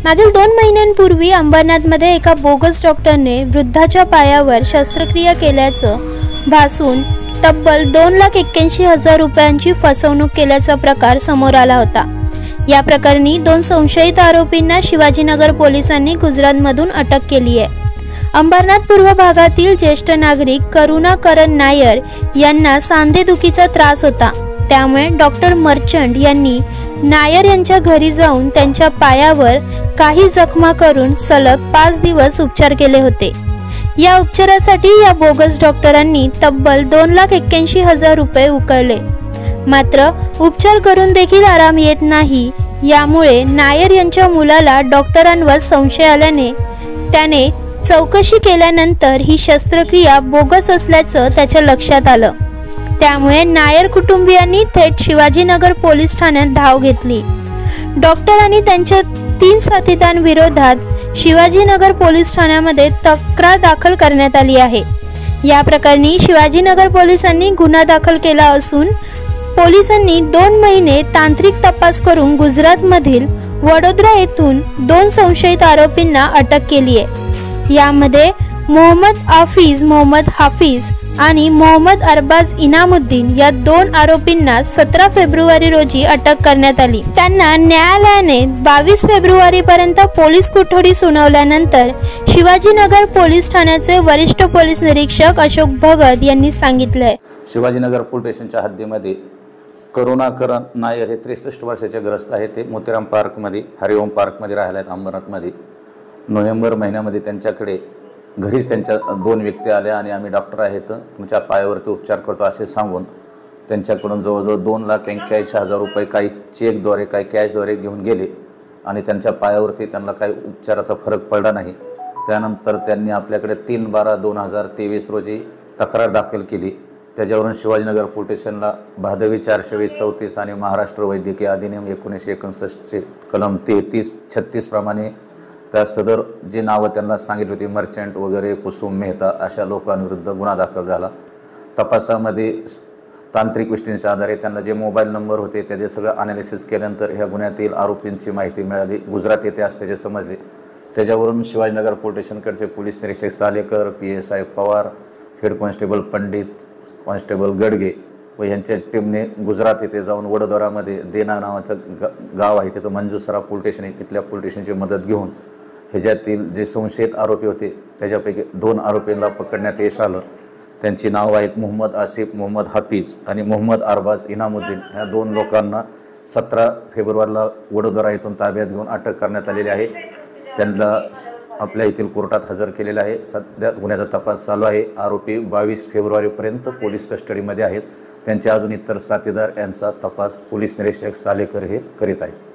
मागील 2 महिन्यांपूर्वी अंबरनाथमध्ये एका बोगस डॉक्टरने वृद्धाच्या पायावर शस्त्रक्रिया केल्याचं भासून तब्बल 2,81,000 रुपयांची फसवणूक केल्याचा प्रकार समोर आला होता। या प्रकरणी 2 संशयित आरोपींना शिवाजीनगर पोलिसांनी गुजरातमधून अटक केली आहे। अंबरनाथ पूर्व भागातील ज्येष्ठ नागरिक करुणा करण नायर यांना सांधेदुखीचा त्रास होता। त्यामुळे डॉक्टर मर्चंट यांनी नायर यांच्या घरी जाऊन त्यांच्या पायावर काही जखमा करून सलग 5 दिवस उपचार केले होते। या उपचारासाठी या बोगस डॉक्टरांनी तब्बल 2,81,000 रुपये उकळले। मात्र उपचार करून देखील आराम येत नाही। यामुळे नायर यांच्या मुलाला डॉक्टरांवर संशय आल्याने त्याने चौकशी केल्यानंतर ही शस्त्रक्रिया बोगस असल्याचं त्याच्या लक्षात आलं। त्यामुळे नायर कुटुंबियांनी थेट शिवाजीनगर पोलीस ठाण्यात धाव घेतली। डॉक्टर आणि त्यांच्या 3 साथीदारांविरोधात शिवाजीनगर पोलीस ठाण्यामध्ये तक्रार दाखल करण्यात आली आहे। या प्रकरणी शिवाजीनगर पोलिसांनी गुन्हा दाखल केला असून पोलिसांनी 2 महिने तांत्रिक तपास करून गुजरातमधील वडोदरा येथून 2 संशयित आरोपींना अटक केली आहे। यामध्ये मोहम्मद हाफिज आणि मोहम्मद अरबाज इनामुद्दीन या 2 आरोपींना 17 फेब्रुवारी रोजी अटक करण्यात आली। त्यांना न्यायालयाने 22 फेब्रुवारीपर्यंत पोलीस कोठडी सुनावल्यानंतर शिवाजीनगर पोलीस ठाण्याचे वरिष्ठ पोलीस निरीक्षक अशोक भगत यांनी सांगितले। शिवाजीनगर पोलीस स्टेशनच्या हद्दीमध्ये करुणा करण नायर हे 63 वर्षाचे ग्रस्त आहेत। ते मोतीराम पार्कमध्ये हरिओम पार्कमध्ये राहिला आहेत अंबरनाथमध्ये। नोव्हेंबर महिन्यामध्ये त्यांच्याकडे घरीच त्यांच्या 2 व्यक्ती आल्या आणि आम्ही डॉक्टर आहेत, तुमच्या पायावरती उपचार करतो असे सांगून त्यांच्याकडून जवळजवळ 2,81,000 रुपये काही चेकद्वारे काही कॅशद्वारे घेऊन गेले आणि त्यांच्या पायावरती त्यांना काही उपचाराचा फरक पडला नाही। त्यानंतर त्यांनी आपल्याकडे 3/12/2023 रोजी तक्रार दाखल केली। त्याच्यावरून शिवाजीनगर पोलीस स्टेशनला भादवी 420-34 आणि महाराष्ट्र वैद्यकीय अधिनियम 1961 कलम 33-36 प्रमाणे त्या सदर जी नावं त्यांना सांगितली होती मर्चंट वगैरे कुसुम मेहता अशा लोकांविरुद्ध गुन्हा दाखल झाला। तपासामध्ये तांत्रिक गोष्टींच्या आधारे त्यांना जे मोबाईल नंबर होते त्याचे सगळं अनालिसिस केल्यानंतर ह्या गुन्ह्यातील आरोपींची माहिती मिळाली। गुजरात येथे असल्याचे समजले। त्याच्यावरून शिवाजीनगर पोलीस स्टेशनकडचे पोलीस निरीक्षक Salekar, PSI Pawar, head constable Pandit, constable Gadge व यांच्या टीमने गुजरात येथे जाऊन वडोदरामध्ये देना नावाचं गाव आहे, तिथं मंजूसरा पोलीस स्टेशन आहे, तिथल्या पोलीस स्टेशनची मदत घेऊन ह्याच्यातील जे संशयित आरोपी होते त्याच्यापैकी 2 आरोपींना पकडण्यात यश आलं। त्यांची नावं आहेत मोहम्मद आसिफ, मोहम्मद हाफिज आणि मोहम्मद अरबाज इनामुद्दीन। ह्या 2 लोकांना 17 फेब्रुवारीला वडोदरा येथून ताब्यात घेऊन अटक करण्यात आलेली आहे। त्यांना आपल्या येथील कोर्टात हजर केलेलं आहे। सध्या गुन्ह्याचा तपास चालू आहे। आरोपी 22 फेब्रुवारीपर्यंत पोलीस कस्टडीमध्ये आहेत। त्यांचे अजून इतर साथीदार यांचा तपास पोलीस निरीक्षक सालेकर हे करीत आहेत।